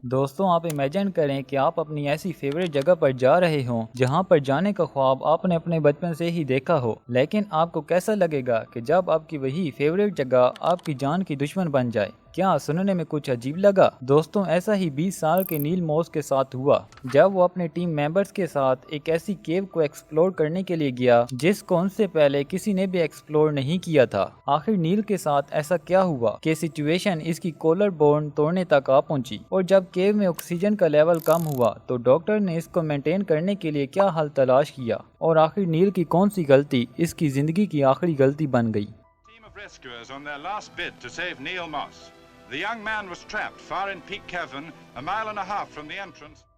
دوستوں آپ امیجن کریں کہ آپ اپنی ایسی فیوریٹ جگہ پر جا رہے ہوں جہاں پر جانے کا خواب آپ نے اپنے بچپن سے ہی دیکھا ہو، لیکن آپ کو کیسا لگے گا کہ جب آپ کی وہی فیوریٹ جگہ آپ کی جان کی دشمن بن جائے؟ کیا سننے میں کچھ عجیب لگا؟ دوستوں ایسا ہی 20 سال کے نیل موس کے ساتھ ہوا جب وہ اپنے ٹیم ممبرز کے ساتھ ایک ایسی کیو کو ایکسپلور کرنے کے لیے گیا جس کو ان سے پہلے کسی نے بھی ایکسپلور نہیں کیا تھا۔ آخر نیل کے ساتھ ایسا کیا ہوا کہ سچویشن اس کی کولر بون توڑنے تک آ پہنچی، اور جب کیو میں آکسیجن کا لیول کم ہوا تو ڈاکٹر نے اس کو مینٹین کرنے کے لیے کیا حل تلاش کیا، اور آخر نیل کی کون سی غلطی اس کی زندگی کی آخری غلطی بن گئی؟ Team of rescuers on their last bid to save Neil Moss. The young man was trapped far in Peak Cavern, a mile and a half from the entrance.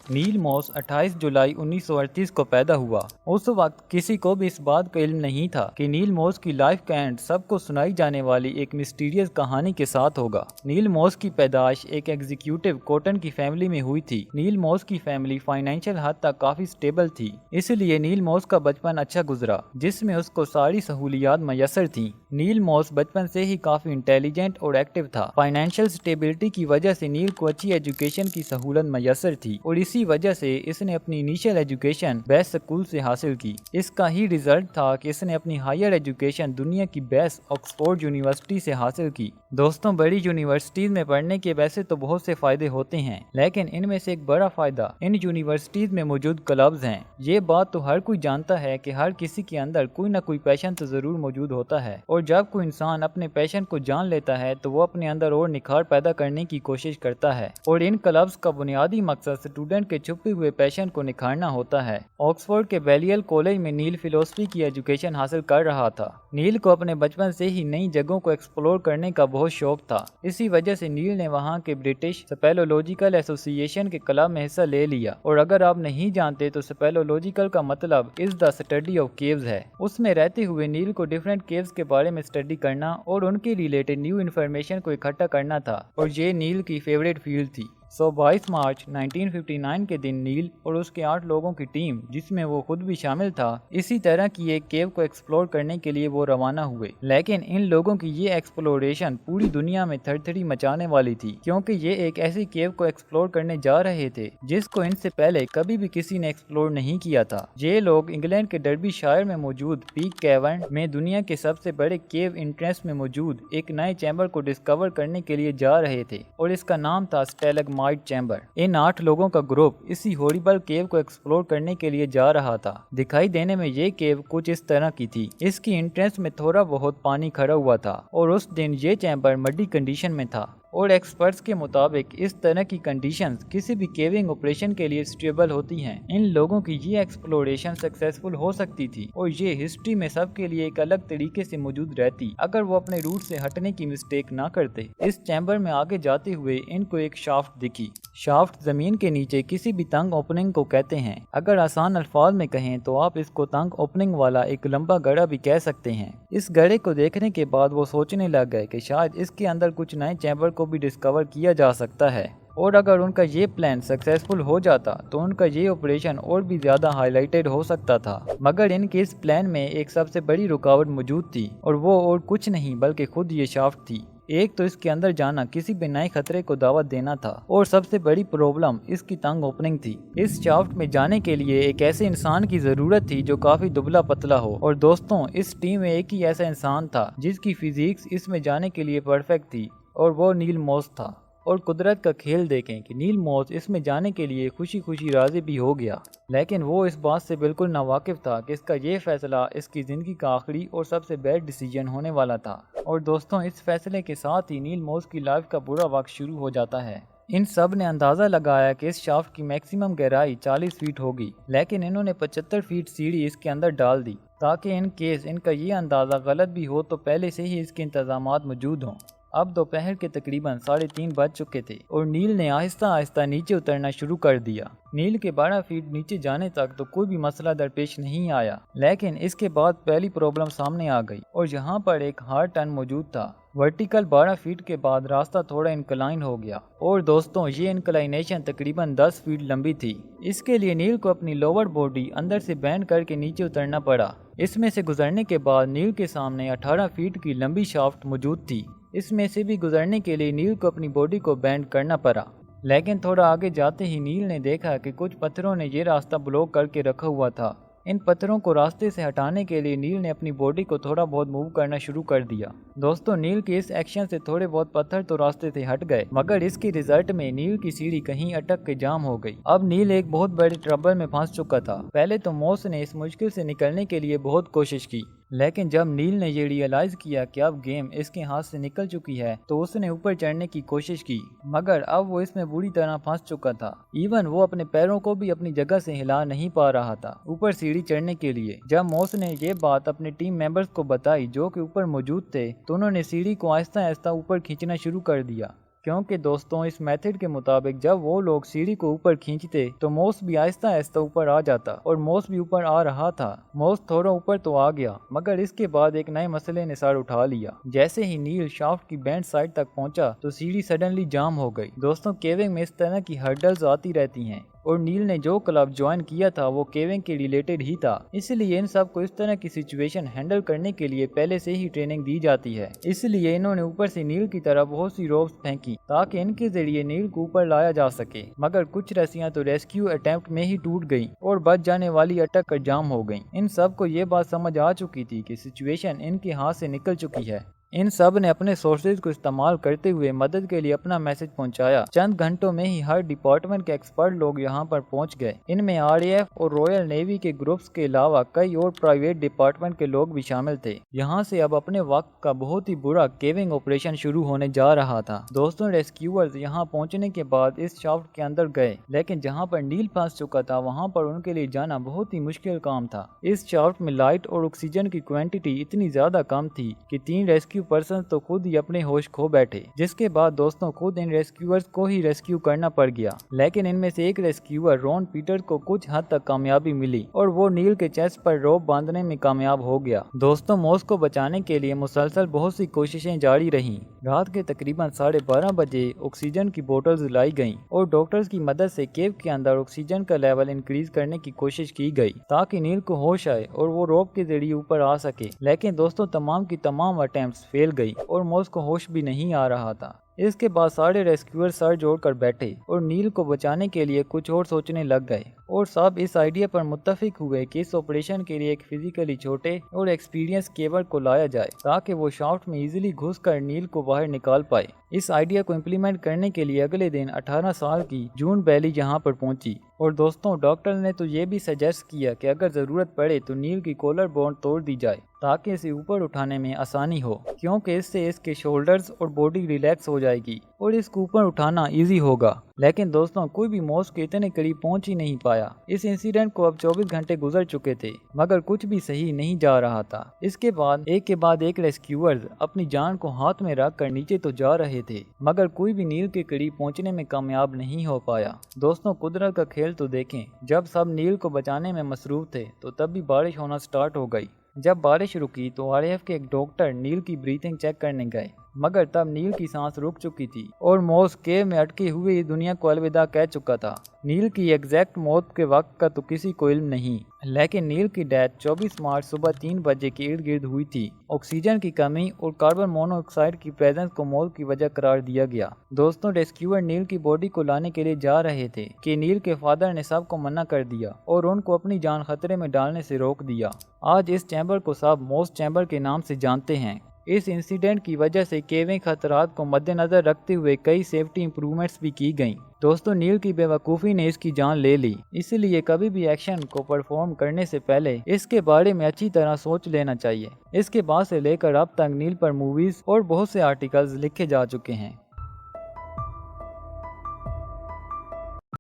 نیل موس 28 جولائی 1938 کو پیدا ہوا۔ اس وقت کسی کو بھی اس بات کا علم نہیں تھا کہ نیل موس کی لائف کا اینڈ سب کو سنائی جانے والی ایک مسٹیریس کہانی کے ساتھ ہوگا۔ نیل موس کی پیدائش ایک ایگزیکیوٹو کوٹن کی فیملی میں ہوئی تھی۔ نیل موس کی فیملی فائنینشیل حد تک کافی سٹیبل تھی، اس لیے نیل موس کا بچپن اچھا گزرا جس میں اس کو ساری سہولیات میسر تھیں۔ نیل موس بچپن سے ہی کافی انٹیلیجنٹ اور ایکٹیو تھا۔ فائنینشیل سٹیبلٹی کی وجہ سے نیل کو اچھی ایجوکیشن کی سہولت میسر تھی، اور اسی وجہ سے اس نے اپنی انیشیل ایجوکیشن بیسٹ اسکول سے حاصل کی۔ اس کا ہی ریزلٹ تھا کہ اس نے اپنی ہائر ایجوکیشن دنیا کی بیسٹ آکسفورڈ یونیورسٹی سے حاصل کی۔ دوستوں بڑی یونیورسٹیز میں پڑھنے کے ویسے تو بہت سے فائدے ہوتے ہیں، لیکن ان میں سے ایک بڑا فائدہ ان یونیورسٹیز میں موجود کلبز ہیں۔ یہ بات تو ہر کوئی جانتا ہے کہ ہر کسی کے اندر کوئی نہ کوئی پیشن تو ضرور موجود ہوتا ہے، اور جب کوئی انسان اپنے پیشن کو جان لیتا ہے تو وہ اپنے اندر اور نکھار پیدا کرنے کی کوشش کرتا ہے، اور ان کلبز کا بنیادی مقصد اسٹوڈنٹ کے چھپے ہوئے پیشن کو نکھارنا ہوتا ہے۔ آکسفورڈ کے بیلیل کالج میں نیل فلسفی کی ایجوکیشن حاصل کر رہا تھا۔ نیل کو اپنے بچپن سے ہی نئی جگہوں کو ایکسپلور کرنے کا بہت شوق تھا، اسی وجہ سے نیل نے وہاں کے برٹش سپیلولوجیکل ایسوسی ایشن کے کلب میں حصہ لے لیا، اور اگر آپ نہیں جانتے تو سپیلولوجیکل کا مطلب از دا اسٹڈی آف کیوز ہے۔ اس میں رہتے ہوئے نیل کو ڈفرینٹ کیوز کے بارے میں اسٹڈی کرنا اور ان کے ریلیٹڈ نیو انفارمیشن کو اکٹھا کرنا تھا، اور یہ نیل کی فیوریٹ فیلڈ تھی۔ 22 مارچ 1959 کے دن نیل اور اس کے 8 لوگوں کی ٹیم، جس میں وہ خود بھی شامل تھا، اسی طرح کی ایک کیو کو ایکسپلور کرنے کے لیے وہ روانہ ہوئے۔ لیکن ان لوگوں کی یہ ایکسپلوریشن پوری دنیا میں تھر تھری مچانے والی تھی، کیونکہ یہ ایک ایسی کیو کو ایکسپلور کرنے جا رہے تھے جس کو ان سے پہلے کبھی بھی کسی نے ایکسپلور نہیں کیا تھا۔ یہ لوگ انگلینڈ کے ڈربی شائر میں موجود پیک کیورن میں دنیا کے سب سے بڑے کیو انٹرنس میں موجود ایک نئے چیمبر کو ڈسکور کرنے کے لیے جا رہے تھے، اور اس کا نام تھا اسٹیلگمائٹ چیمبر۔ ان 8 لوگوں کا گروپ اسی ہورریبل کیو کو ایکسپلور کرنے کے لیے جا رہا تھا۔ دکھائی دینے میں یہ کیو کچھ اس طرح کی تھی۔ اس کی انٹرنس میں تھوڑا بہت پانی کھڑا ہوا تھا، اور اس دن یہ چیمبر مڈی کنڈیشن میں تھا، اور ایکسپرٹس کے مطابق اس طرح کی کنڈیشنز کسی بھی کیونگ آپریشن کے لیے سٹیبل ہوتی ہیں۔ ان لوگوں کی یہ ایکسپلوریشن سکسیسفل ہو سکتی تھی، اور یہ ہسٹری میں سب کے لیے ایک الگ طریقے سے موجود رہتی اگر وہ اپنے روٹ سے ہٹنے کی مسٹیک نہ کرتے۔ اس چیمبر میں آگے جاتے ہوئے ان کو ایک شافٹ دکھی۔ شافٹ زمین کے نیچے کسی بھی تنگ اوپننگ کو کہتے ہیں۔ اگر آسان الفاظ میں کہیں تو آپ اس کو تنگ اوپننگ والا ایک لمبا گڑھا بھی کہہ سکتے ہیں۔ اس گڑھے کو دیکھنے کے بعد وہ سوچنے لگ گئے کہ شاید اس کے اندر کچھ نئے چیمبر کو بھی ڈسکور کیا جا سکتا ہے، اور اگر ان کا یہ پلان سکسیسفل ہو جاتا تو ان کا یہ آپریشن اور بھی زیادہ ہائی لائٹڈ ہو سکتا تھا۔ مگر ان کے اس پلان میں ایک سب سے بڑی رکاوٹ موجود تھی، اور وہ اور کچھ نہیں بلکہ خود یہ شافٹ تھی۔ ایک تو اس کے اندر جانا کسی بھی نئے خطرے کو دعوت دینا تھا، اور سب سے بڑی پرابلم اس کی تنگ اوپننگ تھی۔ اس شافٹ میں جانے کے لیے ایک ایسے انسان کی ضرورت تھی جو کافی دبلا پتلا ہو، اور دوستوں اس ٹیم میں ایک ہی ایسا انسان تھا جس کی فزیکس اس میں جانے کے لیے پرفیکٹ تھی، اور وہ نیل موس تھا۔ اور قدرت کا کھیل دیکھیں کہ نیل موس اس میں جانے کے لیے خوشی خوشی راضی بھی ہو گیا، لیکن وہ اس بات سے بالکل ناواقف تھا کہ اس کا یہ فیصلہ اس کی زندگی کا آخری اور سب سے بیڈ ڈیسیجن ہونے والا تھا۔ اور دوستوں اس فیصلے کے ساتھ ہی نیل موس کی لائف کا برا وقت شروع ہو جاتا ہے۔ ان سب نے اندازہ لگایا کہ اس شافٹ کی میکسیمم گہرائی 40 فیٹ ہوگی، لیکن انہوں نے 75 فیٹ سیڑھی اس کے اندر ڈال دی تاکہ ان کیس ان کا یہ اندازہ غلط بھی ہو تو پہلے سے ہی اس کے انتظامات موجود ہوں۔ اب دوپہر کے تقریباً 3:30 بج چکے تھے، اور نیل نے آہستہ آہستہ نیچے اترنا شروع کر دیا۔ نیل کے 12 فیٹ نیچے جانے تک تو کوئی بھی مسئلہ درپیش نہیں آیا، لیکن اس کے بعد پہلی پرابلم سامنے آ گئی، اور یہاں پر ایک ہارڈ ٹرن موجود تھا۔ वर्टिकल 12 फीट के बाद रास्ता थोड़ा इंक्लाइन हो गया और दोस्तों ये इंक्लाइनेशन तकरीबन 10 फीट लंबी थी। इसके लिए नील को अपनी लोअर बॉडी अंदर से बैंड करके नीचे उतरना पड़ा। इसमें से गुजरने के बाद नील के सामने 18 फीट की लंबी शाफ्ट मौजूद थी। इसमें से भी गुजरने के लिए नील को अपनी बॉडी को बैंड करना पड़ा। लेकिन थोड़ा आगे जाते ही नील ने देखा कि कुछ पत्थरों ने ये रास्ता ब्लॉक करके रखा हुआ था। इन पत्थरों को रास्ते से हटाने के लिए नील ने अपनी बॉडी को थोड़ा बहुत मूव करना शुरू कर दिया। दोस्तों नील के इस एक्शन से थोड़े बहुत पत्थर तो रास्ते से हट गए, मगर इसके रिजल्ट में नील की सीढ़ी कहीं अटक के जाम हो गई। अब नील एक बहुत बड़े ट्रबल में फंस चुका था। पहले तो मॉस ने इस मुश्किल से निकलने के लिए बहुत कोशिश की, लेकिन जब नील ने ये रियलाइज किया कि अब गेम इसके हाथ से निकल चुकी है तो उसने ऊपर चढ़ने की कोशिश की, मगर अब वो इसमें बुरी तरह फंस चुका था। इवन वो अपने पैरों को भी अपनी जगह से हिला नहीं पा रहा था ऊपर सीढ़ी चढ़ने के लिए। जब मॉस ने ये बात अपने टीम मेंबर्स को बताई जो कि ऊपर मौजूद थे, तो उन्होंने सीढ़ी को आहिस्ता आहिस्ता ऊपर खींचना शुरू कर दिया, क्योंकि दोस्तों इस मेथड के मुताबिक जब वो लोग सीढ़ी को ऊपर खींचते तो मॉस भी आहिस्ता आहिस्ता ऊपर आ जाता, और मॉस भी ऊपर आ रहा था। मॉस थोड़ा ऊपर तो आ गया, मगर इसके बाद एक नए मसले ने सर उठा लिया। जैसे ही नील शाफ्ट की बैंड साइड तक पहुंचा तो सीढ़ी सडनली जाम हो गई। दोस्तों केविंग में इस तरह की हर्डल्स आती रहती हैं, और नील ने जो क्लब ज्वाइन किया था वो केविंग के रिलेटेड ही था, इसलिए इन सब को इस तरह की सिचुएशन हैंडल करने के लिए पहले से ही ट्रेनिंग दी जाती है। इसलिए इन्होंने ऊपर से नील की तरफ बहुत सी रोप्स फेंकी ताकि इनके जरिए नील को ऊपर लाया जा सके, मगर कुछ रस्सियां तो रेस्क्यू अटेम्प्ट में ही टूट गईं और बच जाने वाली अटक कर जाम हो गईं। इन सब को ये बात समझ आ चुकी थी कि सिचुएशन इनके हाथ से निकल चुकी है। इन सब ने अपने सोर्सेज को इस्तेमाल करते हुए मदद के लिए अपना मैसेज पहुंचाया। चंद घंटों में ही हर डिपार्टमेंट के एक्सपर्ट लोग यहां पर पहुंच गए। इनमें आरएएफ और रॉयल नेवी के ग्रुप्स के अलावा कई और प्राइवेट डिपार्टमेंट के लोग भी शामिल थे। यहां से अब अपने वक्त का बहुत ही बुरा केविंग ऑपरेशन शुरू होने जा रहा था। दोस्तों रेस्क्यूअर्स यहां पहुंचने के बाद इस शाफ्ट के अंदर गए, लेकिन जहां पर नील फंस चुका था वहां पर उनके लिए जाना बहुत ही मुश्किल काम था। इस शाफ्ट में लाइट और ऑक्सीजन की क्वांटिटी इतनी ज्यादा कम थी कि 3 रेस्क्यू पर्सन तो खुद ही अपने होश खो बैठे, जिसके बाद दोस्तों खुद इन रेस्क्यूअर्स को ही रेस्क्यू करना पड़ गया। लेकिन इनमें से एक रेस्क्यूअर रॉन पीटर को कुछ हद तक कामयाबी मिली और वो नील के चेस्ट पर रोप बांधने में कामयाब हो गया। दोस्तों मॉस को बचाने के लिए मुसलसल बहुत सी कोशिशें जारी रहीं। रात के तकरीबन 12:30 बजे ऑक्सीजन की बोतल्स लाई गईं और डॉक्टर्स की मदद से केव के अंदर ऑक्सीजन का लेवल इंक्रीज करने की कोशिश की गई ताकि नील को होश आए और वो रोप के जरिए ऊपर आ सके। लेकिन दोस्तों तमाम की तमाम अटेम्प्ट्स फेल गई और मॉस को होश भी नहीं आ रहा था। इसके बाद सारे रेस्क्यूअर सर जोड़कर बैठे और नील को बचाने के लिए कुछ और सोचने लग गए, और सब इस आइडिया पर मुत्तफिक हुए कि इस ऑपरेशन के लिए एक फिजिकली छोटे और एक्सपीरियंस केवर को लाया जाए ताकि वो शाफ्ट में इजीली घुसकर नील को बाहर निकाल पाए। इस आइडिया को इम्प्लीमेंट करने के लिए अगले दिन 18 साल की जून बैली यहाँ पर पहुंची, और दोस्तों डॉक्टर ने तो ये भी सजेस्ट किया कि अगर ज़रूरत पड़े तो नील की कॉलर बोन तोड़ दी जाए ताकि इसे ऊपर उठाने में आसानी हो, क्योंकि इससे इसके शोल्डर्स और बॉडी रिलैक्स हो जाएगी और इसको ऊपर उठाना इजी होगा। लेकिन दोस्तों कोई भी मॉस के इतने करीब पहुंच ही नहीं पाया। इस इंसिडेंट को अब 24 घंटे गुजर चुके थे, मगर कुछ भी सही नहीं जा रहा था। इसके बाद एक रेस्क्यूअर्स अपनी जान को हाथ में रख कर नीचे तो जा रहे थे, मगर कोई भी नील के करीब पहुंचने में कामयाब नहीं हो पाया। दोस्तों कुदरत का खेल तो देखें, जब सब नील को बचाने में मसरूफ थे तो तब भी बारिश होना स्टार्ट हो गई। जब बारिश रुकी तो आरएएफ के एक डॉक्टर नील की ब्रीथिंग चेक करने गए, मगर तब नील की सांस रुक चुकी थी और मॉस केव में अटके हुए दुनिया को अलविदा कह चुका था। नील की एग्जैक्ट मौत के वक्त का तो किसी को इल्म नहीं, लेकिन नील की डेथ 24 मार्च सुबह 3 बजे के इर्द गिर्द हुई थी। ऑक्सीजन की कमी और कार्बन मोनोऑक्साइड की प्रेजेंस को मौत की वजह करार दिया गया। दोस्तों रेस्क्यूअर नील की बॉडी को लाने के लिए जा रहे थे कि नील के फादर ने सबको मना कर दिया और उनको अपनी जान खतरे में डालने से रोक दिया। आज इस चैम्बर को सब मॉस चैम्बर के नाम से जानते हैं। इस इंसिडेंट की वजह से केविंग खतरात को मद्देनजर रखते हुए कई सेफ्टी इंप्रूवमेंट्स भी की गईं। दोस्तों नील की बेवकूफ़ी ने इसकी जान ले ली, इसलिए कभी भी एक्शन को परफॉर्म करने से पहले इसके बारे में अच्छी तरह सोच लेना चाहिए। इसके बाद से लेकर अब तक नील पर मूवीज और बहुत से आर्टिकल्स लिखे जा चुके हैं।